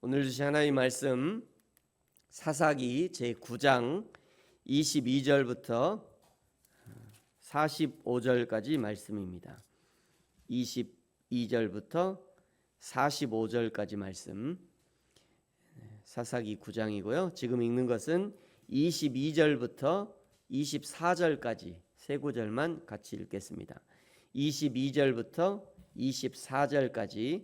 오늘 주신 하나님의 말씀 사사기 제9장 22절부터 45절까지 말씀입니다. 22절부터 45절까지 말씀, 사사기 9장이고요. 지금 읽는 것은 22절부터 24절까지 세 구절만 같이 읽겠습니다. 22절부터 24절까지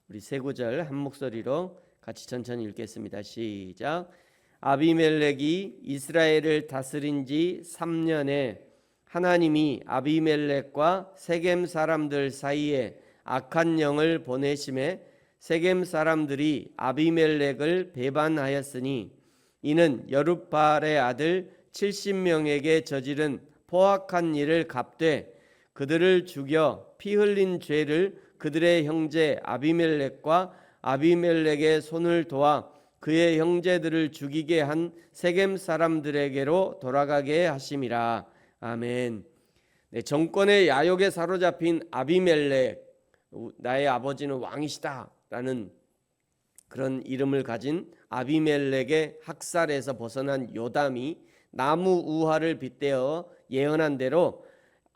우리 세 구절 한 목소리로 같이 천천히 읽겠습니다. 시작. 아비멜렉이 이스라엘을 다스린 지 3년에 하나님이 아비멜렉과 세겜 사람들 사이에 악한 영을 보내심에 세겜 사람들이 아비멜렉을 배반하였으니 이는 여룹바알의 아들 70명에게 저지른 포악한 일을 갚되 그들을 죽여 피 흘린 죄를 그들의 형제 아비멜렉과 아비멜렉의 손을 도와 그의 형제들을 죽이게 한 세겜 사람들에게로 돌아가게 하심이라. 아멘. 네, 정권의 야욕에 사로잡힌 아비멜렉, 나의 아버지는 왕이시다 라는 그런 이름을 가진 아비멜렉의 학살에서 벗어난 요담이 나무 우화를 빗대어 예언한 대로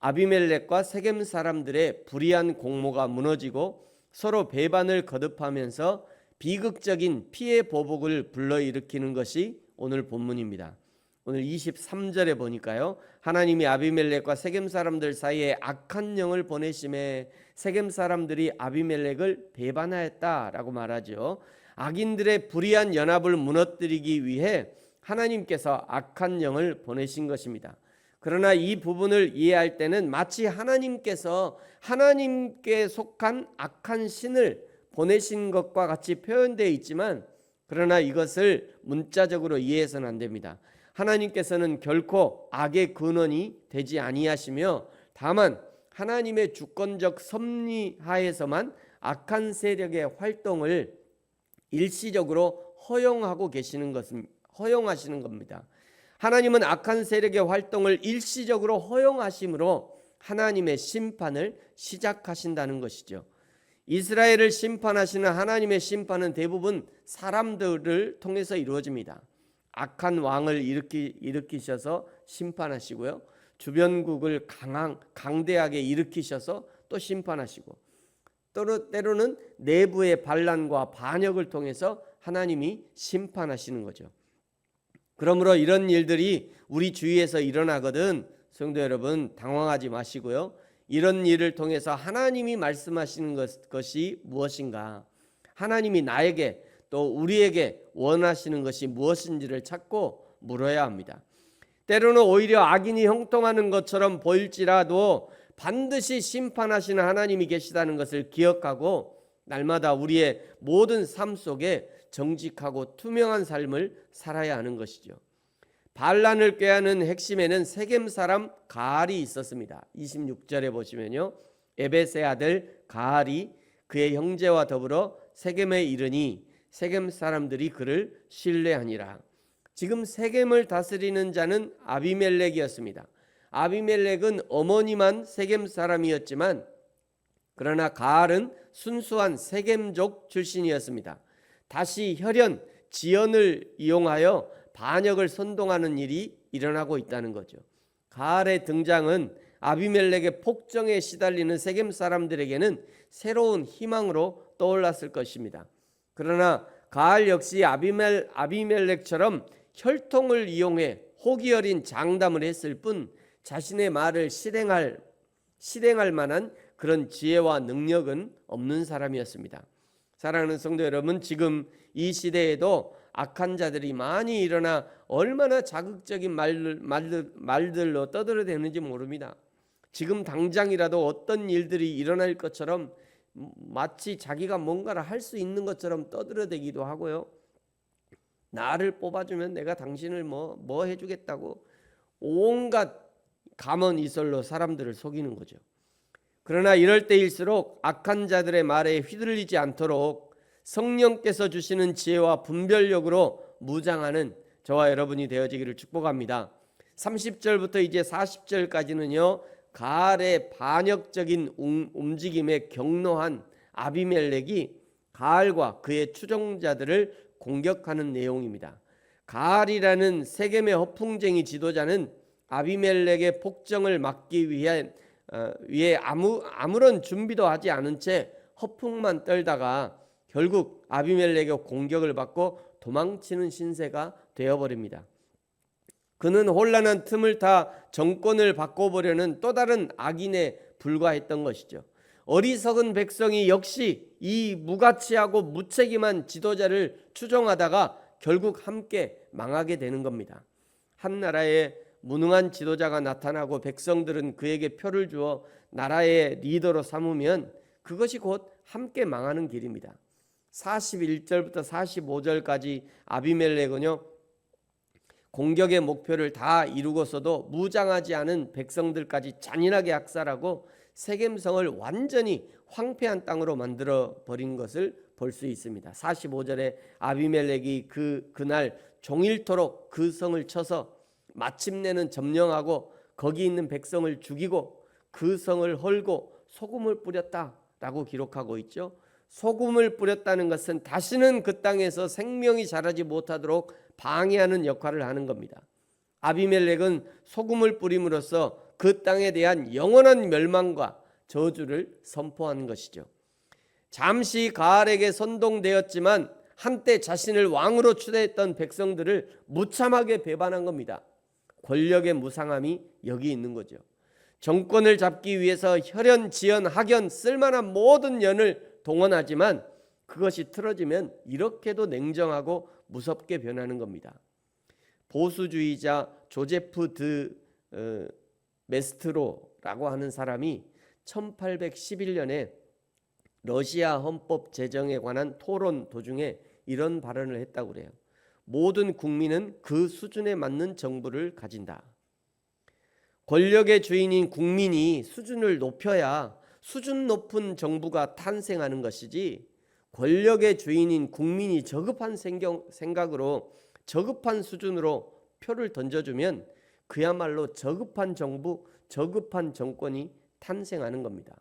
아비멜렉과 세겜 사람들의 불의한 공모가 무너지고 서로 배반을 거듭하면서 비극적인 피해 보복을 불러일으키는 것이 오늘 본문입니다. 오늘 23절에 보니까요, 하나님이 아비멜렉과 세겜 사람들 사이에 악한 영을 보내심에 세겜 사람들이 아비멜렉을 배반하였다라고 말하죠. 악인들의 불의한 연합을 무너뜨리기 위해 하나님께서 악한 영을 보내신 것입니다. 그러나 이 부분을 이해할 때는 마치 하나님께서 하나님께 속한 악한 신을 보내신 것과 같이 표현되어 있지만, 그러나 이것을 문자적으로 이해해서는 안 됩니다. 하나님께서는 결코 악의 근원이 되지 아니하시며 다만 하나님의 주권적 섭리하에서만 악한 세력의 활동을 일시적으로 허용하시는 겁니다. 하나님은 악한 세력의 활동을 일시적으로 허용하심으로 하나님의 심판을 시작하신다는 것이죠. 이스라엘을 심판하시는 하나님의 심판은 대부분 사람들을 통해서 이루어집니다. 악한 왕을 일으키셔서 심판하시고요, 주변국을 강대하게 일으키셔서 또 심판하시고, 때로는 내부의 반란과 반역을 통해서 하나님이 심판하시는 거죠. 그러므로 이런 일들이 우리 주위에서 일어나거든 성도 여러분 당황하지 마시고요, 이런 일을 통해서 하나님이 말씀하시는 것이 무엇인가, 하나님이 나에게 또 우리에게 원하시는 것이 무엇인지를 찾고 물어야 합니다. 때로는 오히려 악인이 형통하는 것처럼 보일지라도 반드시 심판하시는 하나님이 계시다는 것을 기억하고 날마다 우리의 모든 삶 속에 정직하고 투명한 삶을 살아야 하는 것이죠. 반란을 꾀하는 핵심에는 세겜 사람 가알이 있었습니다. 26절에 보시면요, 에벳의 아들 가알이 그의 형제와 더불어 세겜에 이르니 세겜 사람들이 그를 신뢰하니라. 지금 세겜을 다스리는 자는 아비멜렉이었습니다. 아비멜렉은 어머니만 세겜 사람이었지만 그러나 가알은 순수한 세겜족 출신이었습니다. 다시 혈연, 지연을 이용하여 반역을 선동하는 일이 일어나고 있다는 거죠. 가알의 등장은 아비멜렉의 폭정에 시달리는 세겜 사람들에게는 새로운 희망으로 떠올랐을 것입니다. 그러나 가알 역시 아비멜렉처럼 혈통을 이용해 호기 어린 장담을 했을 뿐 자신의 말을 실행할 만한 그런 지혜와 능력은 없는 사람이었습니다. 사랑하는 성도 여러분, 지금 이 시대에도 악한 자들이 많이 일어나 얼마나 자극적인 말들로 떠들어대는지 모릅니다. 지금 당장이라도 어떤 일들이 일어날 것처럼 마치 자기가 뭔가를 할 수 있는 것처럼 떠들어대기도 하고요, 나를 뽑아주면 내가 당신을 뭐 해주겠다고 온갖 감언이설로 사람들을 속이는 거죠. 그러나 이럴 때일수록 악한 자들의 말에 휘둘리지 않도록 성령께서 주시는 지혜와 분별력으로 무장하는 저와 여러분이 되어지기를 축복합니다. 30절부터 이제 40절까지는요, 가알의 반역적인 움직임에 경노한 아비멜렉이 가알과 그의 추종자들을 공격하는 내용입니다. 가알이라는 세겜의 허풍쟁이 지도자는 아비멜렉의 폭정을 막기 위해 아무런 준비도 하지 않은 채 허풍만 떨다가 결국 아비멜렉의 공격을 받고 도망치는 신세가 되어버립니다. 그는 혼란한 틈을 타 정권을 바꿔보려는 또 다른 악인에 불과했던 것이죠. 어리석은 백성이 역시 이 무가치하고 무책임한 지도자를 추종하다가 결국 함께 망하게 되는 겁니다. 한 나라에 무능한 지도자가 나타나고 백성들은 그에게 표를 주어 나라의 리더로 삼으면 그것이 곧 함께 망하는 길입니다. 41절부터 45절까지 아비멜렉은요, 공격의 목표를 다 이루고서도 무장하지 않은 백성들까지 잔인하게 학살하고 세겜성을 완전히 황폐한 땅으로 만들어 버린 것을 볼 수 있습니다. 45절에 아비멜렉이 그날 종일토록 그 성을 쳐서 마침내는 점령하고 거기 있는 백성을 죽이고 그 성을 헐고 소금을 뿌렸다라고 기록하고 있죠. 소금을 뿌렸다는 것은 다시는 그 땅에서 생명이 자라지 못하도록 방해하는 역할을 하는 겁니다. 아비멜렉은 소금을 뿌림으로써 그 땅에 대한 영원한 멸망과 저주를 선포하는 것이죠. 잠시 가알에게 선동되었지만 한때 자신을 왕으로 추대했던 백성들을 무참하게 배반한 겁니다. 권력의 무상함이 여기 있는 거죠. 정권을 잡기 위해서 혈연, 지연, 학연, 쓸만한 모든 연을 동원하지만 그것이 틀어지면 이렇게도 냉정하고 무섭게 변하는 겁니다. 보수주의자 조제프 드 메스트로라고 하는 사람이 1811년에 러시아 헌법 제정에 관한 토론 도중에 이런 발언을 했다고 그래요. 모든 국민은 그 수준에 맞는 정부를 가진다. 권력의 주인인 국민이 수준을 높여야 수준 높은 정부가 탄생하는 것이지, 권력의 주인인 국민이 저급한 생각으로 저급한 수준으로 표를 던져주면 그야말로 저급한 정부, 저급한 정권이 탄생하는 겁니다.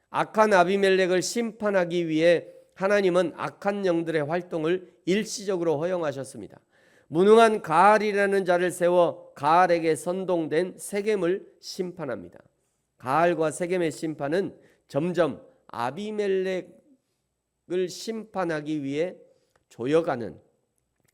악한 아비멜렉을 심판하기 위해 하나님은 악한 영들의 활동을 일시적으로 허용하셨습니다. 무능한 가알이라는 자를 세워 가알에게 선동된 세겜을 심판합니다. 가알과 세겜의 심판은 점점 아비멜렉을 심판하기 위해 조여가는,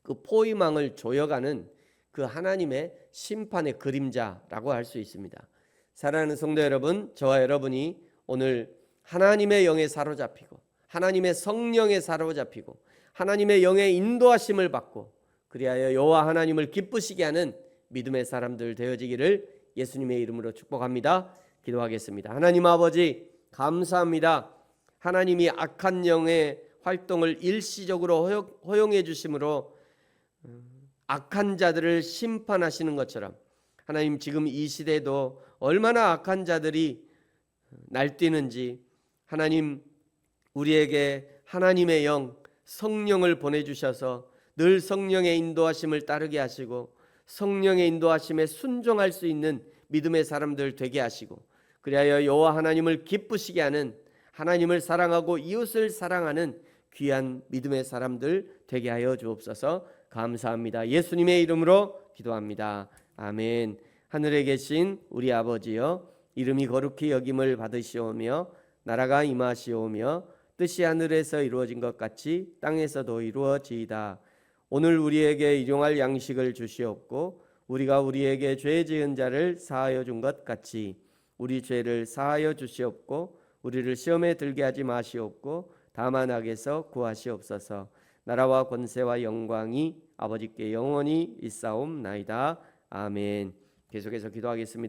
그 포위망을 조여가는 그 하나님의 심판의 그림자라고 할 수 있습니다. 사랑하는 성도 여러분, 저와 여러분이 오늘 하나님의 영에 사로잡히고 하나님의 성령에 사로잡히고 하나님의 영의 인도하심을 받고 그리하여 여호와 하나님을 기쁘시게 하는 믿음의 사람들 되어지기를 예수님의 이름으로 축복합니다. 기도하겠습니다. 하나님 아버지, 감사합니다. 하나님이 악한 영의 활동을 일시적으로 허용해 주심으로 악한 자들을 심판하시는 것처럼 하나님, 지금 이 시대에도 얼마나 악한 자들이 날뛰는지 하나님, 우리에게 하나님의 영, 성령을 보내주셔서 늘 성령의 인도하심을 따르게 하시고 성령의 인도하심에 순종할 수 있는 믿음의 사람들 되게 하시고 그리하여 여호와 하나님을 기쁘시게 하는, 하나님을 사랑하고 이웃을 사랑하는 귀한 믿음의 사람들 되게 하여 주옵소서. 감사합니다. 예수님의 이름으로 기도합니다. 아멘. 하늘에 계신 우리 아버지여, 이름이 거룩히 여김을 받으시오며 나라가 임하시오며 뜻이 하늘에서 이루어진 것 같이 땅에서도 이루어지이다. 오늘 우리에게 일용할 양식을 주시옵고 우리가 우리에게 죄 지은 자를 사하여 준 것 같이 우리 죄를 사하여 주시옵고 우리를 시험에 들게 하지 마시옵고 다만 악에서 구하시옵소서. 나라와 권세와 영광이 아버지께 영원히 있사옵나이다. 아멘. 계속해서 기도하겠습니다.